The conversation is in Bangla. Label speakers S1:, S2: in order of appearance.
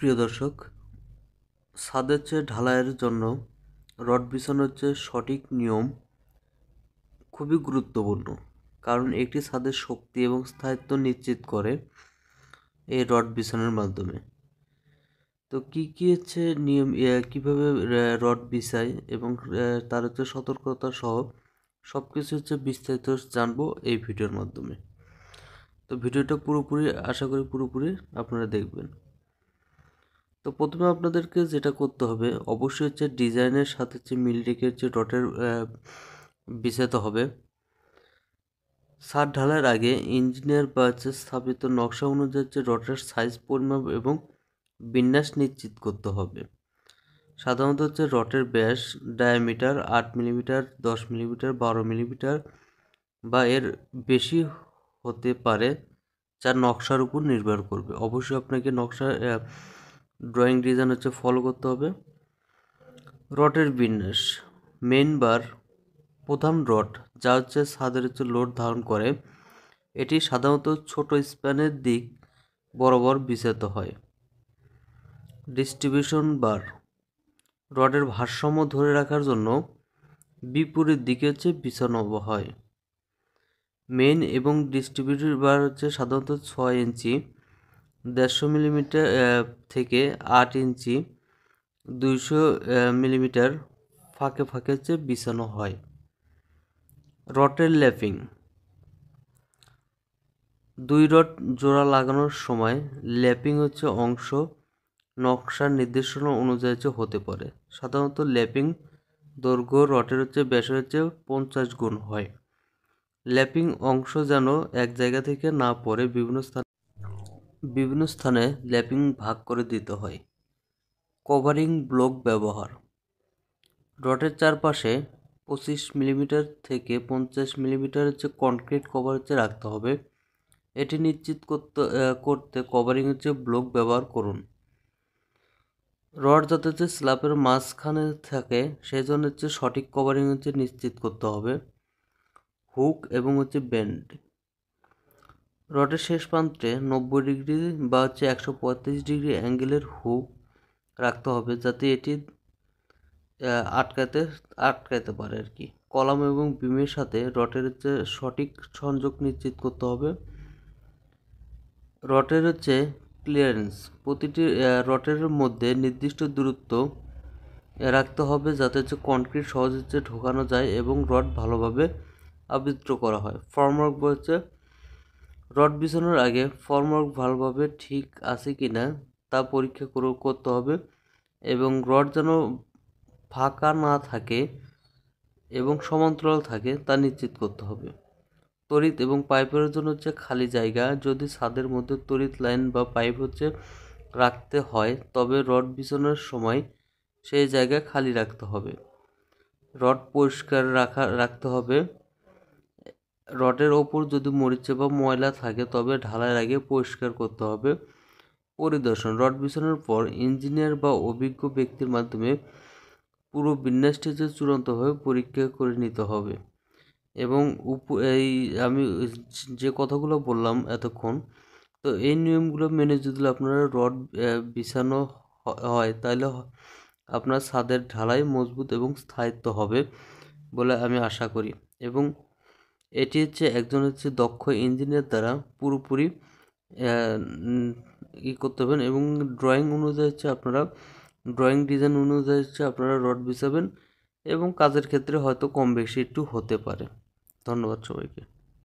S1: প্রিয় দর্শক, ছাদের চেয়ে ঢালাইয়ের জন্য রড বিছানোর যে সঠিক নিয়ম খুবই গুরুত্বপূর্ণ, কারণ একটি ছাদের শক্তি এবং স্থায়িত্ব নিশ্চিত করে এই রড বিছানোর মাধ্যমে। তো কি হচ্ছে নিয়ম, কিভাবে রড বিছাই এবং তার হচ্ছে সতর্কতা সহ সব কিছু হচ্ছে বিস্তারিত জানবো এই ভিডিওর মাধ্যমে। তো ভিডিওটা পুরোপুরি আশা করি পুরোপুরি আপনারা দেখবেন। তো প্রথমে আপনাদেরকে যেটা করতে হবে অবশ্যই হচ্ছে ডিজাইনের সাথে হচ্ছে মিল রেখে হচ্ছে রডের বিছাতে হবে। ছাদ ঢালার আগে ইঞ্জিনিয়ার বা হচ্ছে স্থাপিত নকশা অনুযায়ী হচ্ছে রডের সাইজ, পরিমাপ এবং বিন্যাস নিশ্চিত করতে হবে। সাধারণত হচ্ছে রডের ব্যাস ডায়ামিটার 8 মিলিমিটার, 10 মিলিমিটার, 12 মিলিমিটার বা এর বেশি হতে পারে, যা নকশার উপর নির্ভর করবে। অবশ্যই আপনাকে নকশা ড্রয়িং ডিজাইন হচ্ছে ফলো করতে হবে। রডের বিন্যাস, মেইন বার প্রধান রড যা হচ্ছে ছাদের হচ্ছে লোড ধারণ করে, এটি সাধারণত ছোট স্প্যানের দিক বরাবর বিছাতে হয়। ডিস্ট্রিবিউশন বার রডের ভারসাম্য ধরে রাখার জন্য বিপরীত দিকে হচ্ছে বিছানো হয়। মেইন এবং ডিস্ট্রিবিউটর বার হচ্ছে সাধারণত 6 ইঞ্চি, 150 মিলিমিটার থেকে 8 ইঞ্চি, 200 মিলিমিটার ফাঁকে ফাঁকে হচ্ছে বিছানো হয়। রডের ল্যাপিং, দুই রড জোড়া লাগানোর সময় ল্যাপিং হচ্ছে অংশ নকশার নির্দেশনা অনুযায়ী হতে পারে। সাধারণত ল্যাপিং দৈর্ঘ্য রডের হচ্ছে ব্যাসের হচ্ছে 50 গুণ হয়। ল্যাপিং অংশ যেন এক জায়গা থেকে না পড়ে বিভিন্ন স্থানে ল্যাপিং ভাগ করে দিতে হয়। কভারিং ব্লক ব্যবহার, রডের চারপাশে 25 মিলিমিটার থেকে 50 মিলিমিটার হচ্ছে কনক্রিট কভার হচ্ছে রাখতে হবে। এটি নিশ্চিত করতে কভারিং হচ্ছে ব্লক ব্যবহার করুন। রড যাতে হচ্ছে স্ল্যাবের মাঝখানে থাকে সেই জন্য হচ্ছে সঠিক কভারিং হচ্ছে নিশ্চিত করতে হবে। হুক এবং হচ্ছে বেন্ড, রডের শেষ প্রান্তে 90 ডিগ্রি বা হচ্ছে 135 ডিগ্রি অ্যাঙ্গেলের হুক রাখতে হবে, যাতে এটি আটকাতে পারে আর কি। কলাম এবং বিমের সাথে রডের হচ্ছে সঠিক সংযোগ নিশ্চিত করতে হবে। রডের হচ্ছে ক্লিয়ারেন্স, প্রতিটি রডের মধ্যে নির্দিষ্ট দূরত্ব রাখতে হবে, যাতে হচ্ছে কনক্রিট সহজে হচ্ছে ঢোকানো যায় এবং রড ভালোভাবে আবৃত করা হয়। ফর্মওয়ার্ক হচ্ছে রড বিছানোর আগে ফর্মওয়ার্ক ভালোভাবে ঠিক আছে কিনা তা পরীক্ষা করতে হবে এবং রড যেন ফাঁকা না থাকে এবং সমান্তরাল থাকে তা নিশ্চিত করতে হবে। তড়িৎ এবং পাইপের জন্য হচ্ছে খালি জায়গা, যদি ছাদের মধ্যে তড়িৎ লাইন বা পাইপ হচ্ছে রাখতে হয় তবে রড বিছানোর সময় সেই জায়গা খালি রাখতে হবে। রড পরিষ্কার রাখতে হবে। রডের ওপর যদি মরিচা বা ময়লা থাকে তবে ঢালাইয়ের আগে পরিষ্কার করতে হবে। পরিদর্শন, রড বিছানোর পর ইঞ্জিনিয়ার বা অভিজ্ঞ ব্যক্তির মাধ্যমে পুরো বিন্যাসটি চূড়ান্তভাবে পরীক্ষা করে নিতে হবে। এবং এই আমি যে কথাগুলো বললাম এতক্ষণ, তো এই নিয়মগুলো মেনে যদি আপনারা রড বিছানো হয় তাহলে আপনার ছাদের ঢালাই মজবুত এবং স্থায়িত্ব হবে বলে আমি আশা করি। এবং এটি হচ্ছে একজন হচ্ছে দক্ষ ইঞ্জিনিয়ার দ্বারা পুরোপুরি করতে হবেন এবং ড্রয়িং অনুযায়ী হচ্ছে আপনারা ড্রয়িং ডিজাইন অনুযায়ী হচ্ছে আপনারা রড বিছাবেন এবং কাজের ক্ষেত্রে হয়তো কম বেশি একটু হতে পারে। ধন্যবাদ সবাইকে।